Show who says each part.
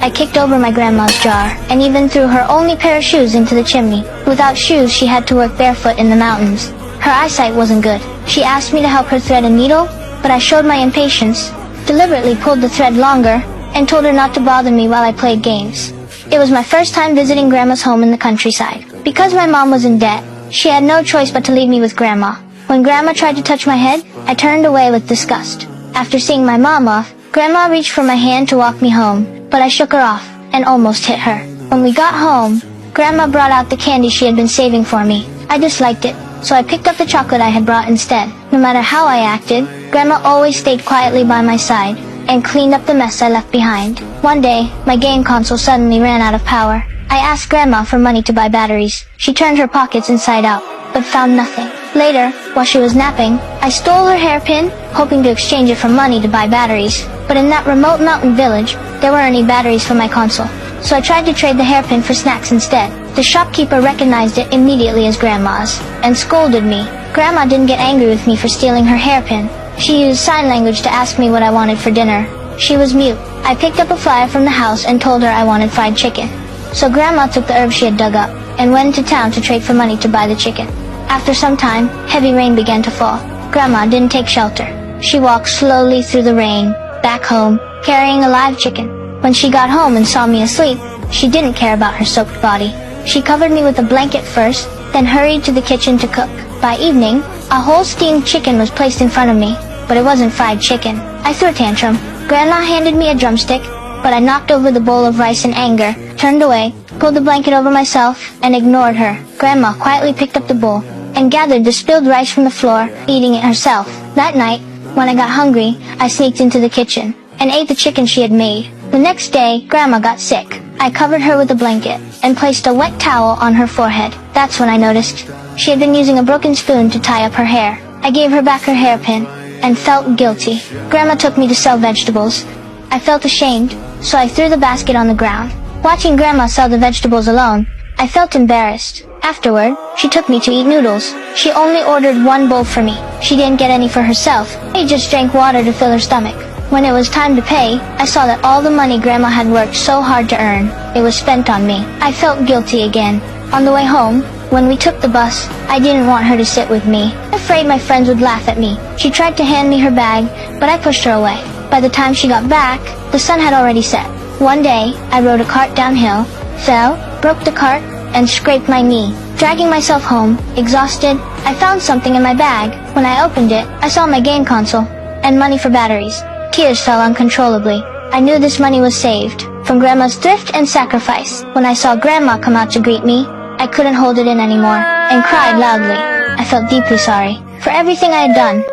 Speaker 1: I kicked over my grandma's jar, and even threw her only pair of shoes into the chimney. Without shoes, she had to work barefoot in the mountains. Her eyesight wasn't good. She asked me to help her thread a needle, but I showed my impatience, deliberately pulled the thread longer, and told her not to bother me while I played games. It was my first time visiting Grandma's home in the countryside. Because my mom was in debt, she had no choice but to leave me with Grandma. When Grandma tried to touch my head, I turned away with disgust. After seeing my mom off, Grandma reached for my hand to walk me home, but I shook her off, and almost hit her. When we got home, Grandma brought out the candy she had been saving for me. I disliked it, so I picked up the chocolate I had brought instead. No matter how I acted, Grandma always stayed quietly by my side, and cleaned up the mess I left behind. One day, my game console suddenly ran out of power. I asked Grandma for money to buy batteries. She turned her pockets inside out, but found nothing. Later, while she was napping, I stole her hairpin, hoping to exchange it for money to buy batteries. But in that remote mountain village, there weren't any batteries for my console. So I tried to trade the hairpin for snacks instead. The shopkeeper recognized it immediately as Grandma's, and scolded me. Grandma didn't get angry with me for stealing her hairpin. She used sign language to ask me what I wanted for dinner. She was mute. I picked up a flyer from the house and told her I wanted fried chicken. So Grandma took the herbs she had dug up, and went into town to trade for money to buy the chicken. After some time, heavy rain began to fall. Grandma didn't take shelter. She walked slowly through the rain, back home, carrying a live chicken. When she got home and saw me asleep, she didn't care about her soaked body. She covered me with a blanket first, then hurried to the kitchen to cook. By evening, a whole steamed chicken was placed in front of me, but it wasn't fried chicken. I threw a tantrum. Grandma handed me a drumstick, but I knocked over the bowl of rice in anger, turned away, pulled the blanket over myself, and ignored her. Grandma quietly picked up the bowl, and gathered the spilled rice from the floor, eating it herself. That night, when I got hungry, I sneaked into the kitchen, and ate the chicken she had made. The next day, Grandma got sick. I covered her with a blanket, and placed a wet towel on her forehead. That's when I noticed she had been using a broken spoon to tie up her hair. I gave her back her hairpin, and felt guilty. Grandma took me to sell vegetables. I felt ashamed, so I threw the basket on the ground. Watching Grandma sell the vegetables alone, I felt embarrassed. Afterward, she took me to eat noodles. She only ordered one bowl for me. She didn't get any for herself. She just drank water to fill her stomach. When it was time to pay, I saw that all the money Grandma had worked so hard to earn, it was spent on me. I felt guilty again. On the way home, when we took the bus, I didn't want her to sit with me. Afraid my friends would laugh at me. She tried to hand me her bag, but I pushed her away. By the time she got back, the sun had already set. One day, I rode a cart downhill, fell, broke the cart, and scraped my knee. Dragging myself home, exhausted, I found something in my bag. When I opened it, I saw my game console, and money for batteries. Tears fell uncontrollably. I knew this money was saved, from Grandma's thrift and sacrifice. When I saw Grandma come out to greet me, I couldn't hold it in anymore, and cried loudly. I felt deeply sorry for everything I had done.